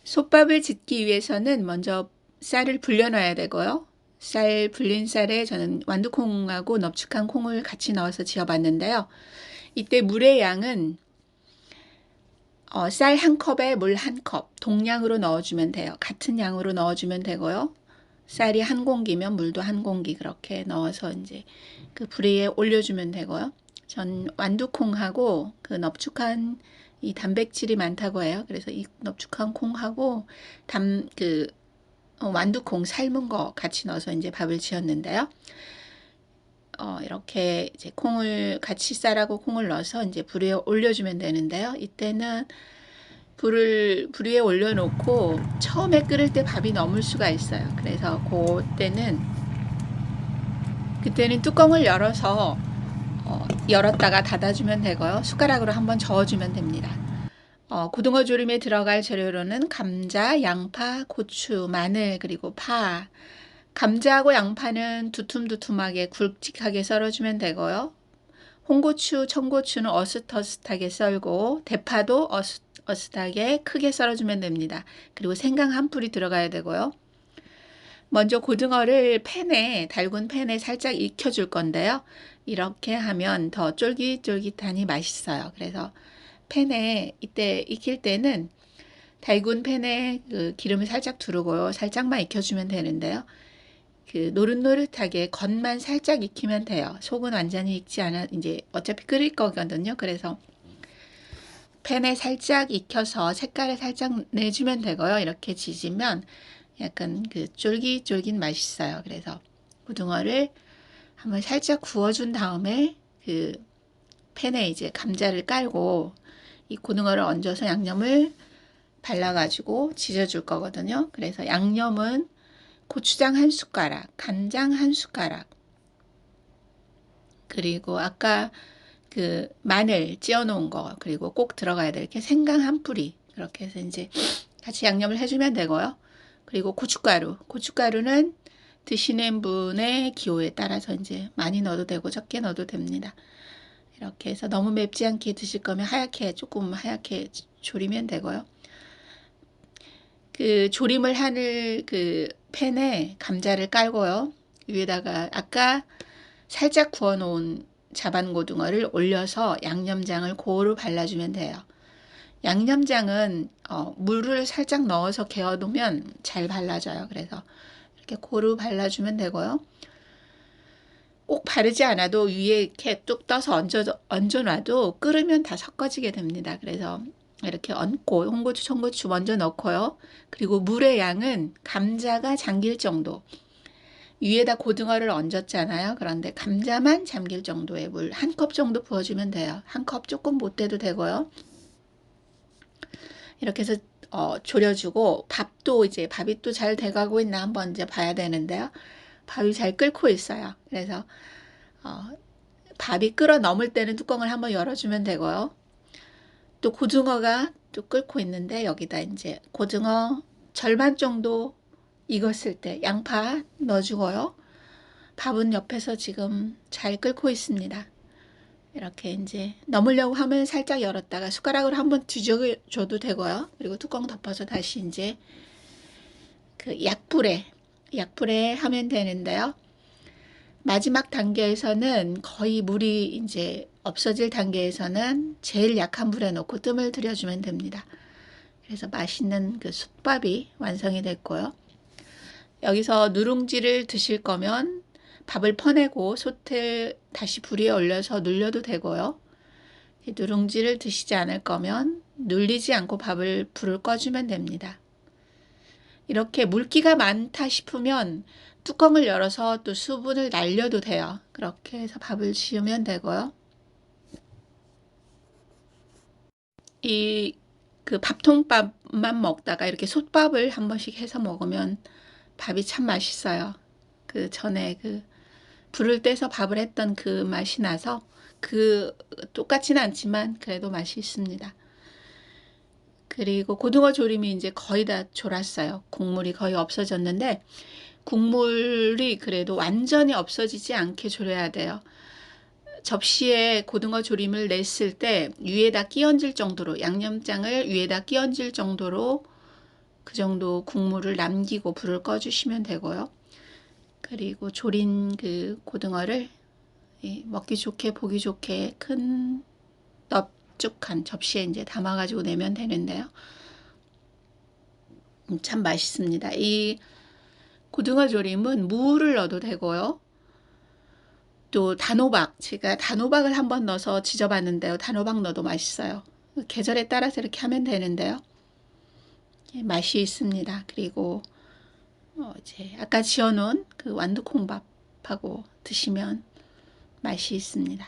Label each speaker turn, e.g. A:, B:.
A: 솥밥을 짓기 위해서는 먼저 쌀을 불려놔야 되고요. 불린 쌀에 저는 완두콩하고 넙죽한 콩을 같이 넣어서 지어봤는데요. 이때 물의 양은 쌀 한 컵에 물 한 컵 동량으로 넣어주면 돼요. 같은 양으로 넣어주면 되고요. 쌀이 한 공기면 물도 한 공기 그렇게 넣어서 이제 그 불 위에 올려주면 되고요. 전 완두콩하고 그 넙죽한 이 단백질이 많다고 해요. 그래서 이 넙죽한 콩하고 완두콩 삶은 거 같이 넣어서 이제 밥을 지었는데요. 이렇게 이제 콩을 같이 쌀하고 콩을 넣어서 이제 불 위에 올려주면 되는데요. 이때는 불 위에 올려놓고 처음에 끓을 때 밥이 넘을 수가 있어요. 그래서 그때는 뚜껑을 열어서 열었다가 닫아주면 되고요. 숟가락으로 한번 저어주면 됩니다. 고등어 조림에 들어갈 재료로는 감자, 양파, 고추, 마늘, 그리고 파. 감자하고 양파는 두툼두툼하게 굵직하게 썰어주면 되고요. 홍고추, 청고추는 어슷어슷하게 썰고 대파도 어슷하게 크게 썰어주면 됩니다. 그리고 생강 한 풀이 들어가야 되고요. 먼저 고등어를 달군 팬에 살짝 익혀줄 건데요. 이렇게 하면 더 쫄깃쫄깃하니 맛있어요. 그래서 이때 익힐 때는 달군 팬에 그 기름을 살짝 두르고요. 살짝만 익혀주면 되는데요. 그 노릇노릇하게 겉만 살짝 익히면 돼요. 속은 완전히 익지 않아, 이제 어차피 끓일 거거든요. 그래서 팬에 살짝 익혀서 색깔을 살짝 내주면 되고요. 이렇게 지지면 약간 그 쫄깃쫄깃 맛있어요. 그래서 고등어를 한번 살짝 구워준 다음에 그 팬에 이제 감자를 깔고 이 고등어를 얹어서 양념을 발라가지고 지져줄 거거든요. 그래서 양념은 고추장 한 숟가락, 간장 한 숟가락, 그리고 아까 그 마늘 찌어 놓은 거, 그리고 꼭 들어가야 될 게 생강 한 뿌리, 그렇게 해서 이제 같이 양념을 해주면 되고요. 그리고 고춧가루는 드시는 분의 기호에 따라서 이제 많이 넣어도 되고 적게 넣어도 됩니다. 이렇게 해서 너무 맵지 않게 드실 거면 조금 하얗게 조리면 되고요. 그 조림을 하는 그 팬에 감자를 깔고요. 위에다가 아까 살짝 구워 놓은 자반고등어를 올려서 양념장을 고루 발라주면 돼요. 양념장은 물을 살짝 넣어서 개어 놓으면 잘 발라져요. 그래서 이렇게 고루 발라주면 되고요. 꼭 바르지 않아도 위에 이렇게 뚝 떠서 얹어놔도 끓으면 다 섞어지게 됩니다. 그래서 이렇게 얹고 홍고추, 청고추 먼저 넣고요. 그리고 물의 양은 감자가 잠길 정도. 위에다 고등어를 얹었잖아요. 그런데 감자만 잠길 정도의 물 한 컵 정도 부어주면 돼요. 한 컵 조금 못 돼도 되고요. 이렇게 해서 졸여주고 밥이 또 잘 돼가고 있나 한번 이제 봐야 되는데요. 밥이 잘 끓고 있어요. 그래서 밥이 끓어 넘을 때는 뚜껑을 한번 열어주면 되고요. 또 고등어가 또 끓고 있는데 여기다 이제 고등어 절반 정도 익었을 때 양파 넣어주고요. 밥은 옆에서 지금 잘 끓고 있습니다. 이렇게 이제 넣으려고 하면 살짝 열었다가 숟가락으로 한번 뒤져줘도 되고요. 그리고 뚜껑 덮어서 다시 이제 그 약불에 하면 되는데요. 마지막 단계에서는 거의 물이 이제 없어질 단계에서는 제일 약한 불에 놓고 뜸을 들여주면 됩니다. 그래서 맛있는 그 솥밥이 완성이 됐고요. 여기서 누룽지를 드실 거면 밥을 퍼내고 솥을 다시 불 위에 올려서 눌려도 되고요. 누룽지를 드시지 않을 거면 눌리지 않고 불을 꺼주면 됩니다. 이렇게 물기가 많다 싶으면 뚜껑을 열어서 또 수분을 날려도 돼요. 그렇게 해서 밥을 지으면 되고요. 그 밥통밥만 먹다가 이렇게 솥밥을 한 번씩 해서 먹으면 밥이 참 맛있어요. 그 전에 불을 떼서 밥을 했던 그 맛이 나서 똑같지는 않지만 그래도 맛이 있습니다. 그리고 고등어 조림이 이제 거의 다 졸았어요. 국물이 거의 없어졌는데 국물이 그래도 완전히 없어지지 않게 졸여야 돼요. 접시에 고등어 조림을 냈을 때 위에다 끼얹을 정도로 양념장을 위에다 끼얹을 정도로 그 정도 국물을 남기고 불을 꺼주시면 되고요. 그리고 졸인 그 고등어를 먹기 좋게 보기 좋게 큰 넙죽한 접시에 이제 담아가지고 내면 되는데요. 참 맛있습니다. 이 고등어 조림은 무를 넣어도 되고요. 또 단호박, 제가 단호박을 한번 넣어서 지져봤는데요. 단호박 넣어도 맛있어요. 계절에 따라서 이렇게 하면 되는데요. 맛이 있습니다. 그리고 이제 아까 지어놓은 그 완두콩밥하고 드시면 맛이 있습니다.